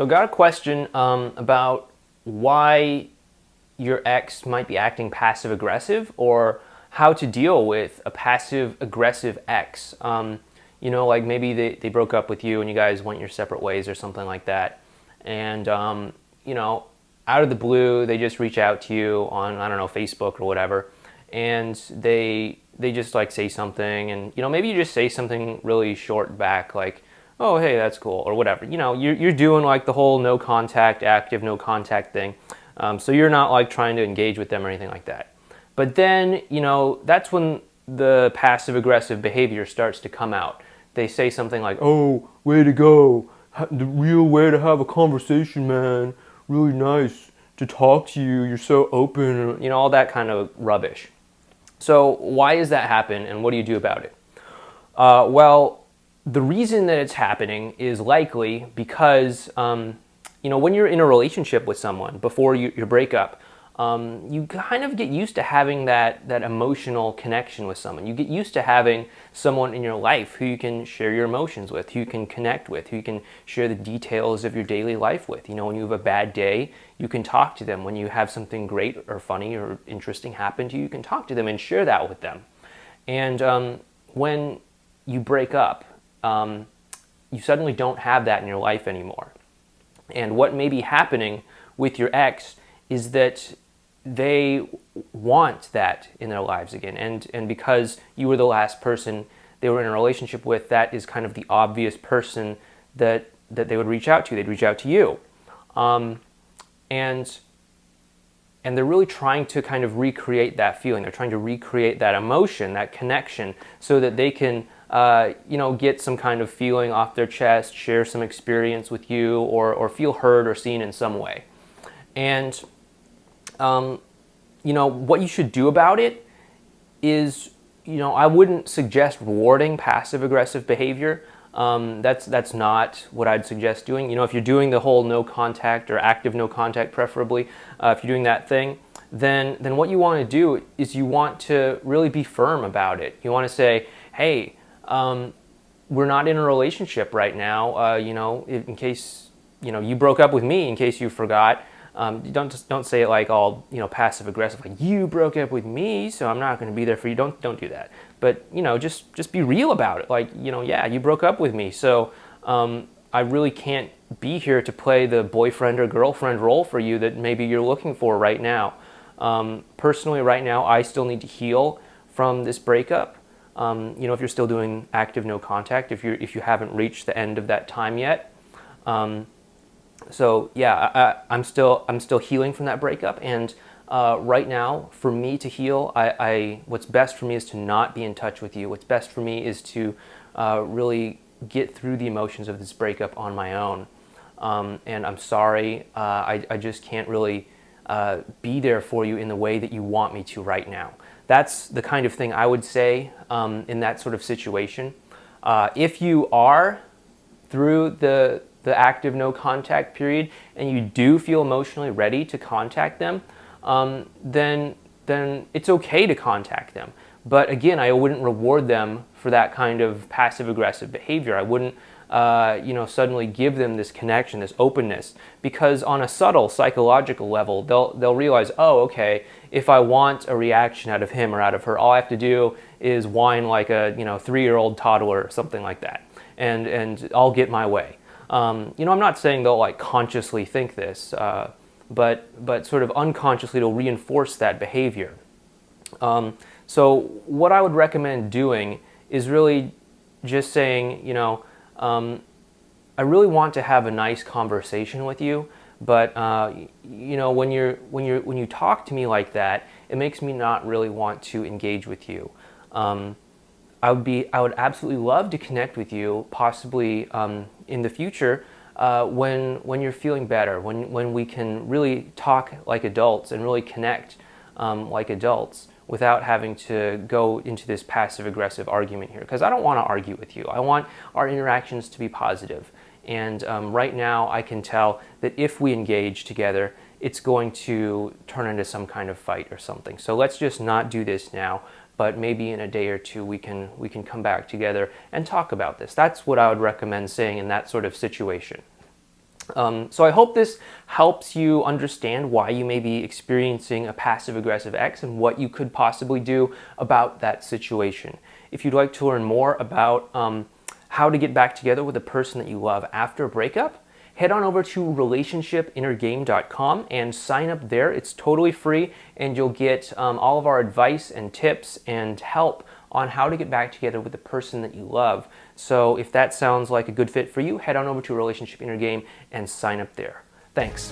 So I got a question about why your ex might be acting passive aggressive, or how to deal with a passive aggressive ex. Like maybe they broke up with you and you guys went your separate ways or something like that. And, out of the blue, they just reach out to you on, I don't know, Facebook or whatever. And they just like say something, and maybe you just say something really short back, like, oh, hey, that's cool, or whatever. You're doing like the whole no contact, active no contact thing. So you're not like trying to engage with them or anything like that. But then, that's when the passive aggressive behavior starts to come out. They say something like, oh, way to go. The real way to have a conversation, man. Really nice to talk to you. You're so open, all that kind of rubbish. So why does that happen, and what do you do about it? Well, the reason that it's happening is likely because, when you're in a relationship with someone before your breakup, you kind of get used to having that emotional connection with someone. You get used to having someone in your life who you can share your emotions with, who you can connect with, who you can share the details of your daily life with. When you have a bad day, you can talk to them. When you have something great or funny or interesting happen to you, you can talk to them and share that with them. And when you break up, you suddenly don't have that in your life anymore. And what may be happening with your ex is that they want that in their lives again. And because you were the last person they were in a relationship with, that is kind of the obvious person that they would reach out to. They'd reach out to you. And they're really trying to kind of recreate that feeling. They're trying to recreate that emotion, that connection, so that they can get some kind of feeling off their chest, share some experience with you, or feel heard or seen in some way. And what you should do about it is, I wouldn't suggest rewarding passive-aggressive behavior. That's not what I'd suggest doing. If you're doing the whole no contact or active no contact, preferably, if you're doing that thing, then what you want to do is you want to really be firm about it. You want to say, hey, we're not in a relationship right now. In case you broke up with me, in case you forgot. Don't say it like all passive aggressive, like you broke up with me, so I'm not going to be there for you. Don't do that. But just be real about it. Like yeah, you broke up with me, so I really can't be here to play the boyfriend or girlfriend role for you that maybe you're looking for right now. Personally, right now, I still need to heal from this breakup. If you're still doing active no contact, if you haven't reached the end of that time yet. So yeah, I'm still healing from that breakup, and right now, for me to heal, what's best for me is to not be in touch with you. What's best for me is to really get through the emotions of this breakup on my own. And I'm sorry, I just can't really be there for you in the way that you want me to right now. That's the kind of thing I would say in that sort of situation. If you are through the active no contact period and you do feel emotionally ready to contact them, then it's okay to contact them. But again, I wouldn't reward them for that kind of passive aggressive behavior. I wouldn't suddenly give them this connection, this openness, because on a subtle psychological level, they'll realize, oh, okay, if I want a reaction out of him or out of her, all I have to do is whine like a 3-year-old toddler or something like that, and I'll get my way. I'm not saying they'll like consciously think this, but sort of unconsciously they'll reinforce that behavior. So what I would recommend doing is really just saying, I really want to have a nice conversation with you, but when you talk to me like that, it makes me not really want to engage with you. I would absolutely love to connect with you, possibly in the future, when you're feeling better, when we can really talk like adults and really connect like adults without having to go into this passive-aggressive argument here. Because I don't want to argue with you. I want our interactions to be positive. And right now, I can tell that if we engage together, it's going to turn into some kind of fight or something. So let's just not do this now. But maybe in a day or two we can come back together and talk about this. That's what I would recommend saying in that sort of situation. So I hope this helps you understand why you may be experiencing a passive-aggressive ex and what you could possibly do about that situation. If you'd like to learn more about how to get back together with a person that you love after a breakup, head on over to relationshipinnergame.com and sign up there. It's totally free, and you'll get all of our advice and tips and help on how to get back together with the person that you love. So if that sounds like a good fit for you, head on over to Relationship Inner Game and sign up there. Thanks.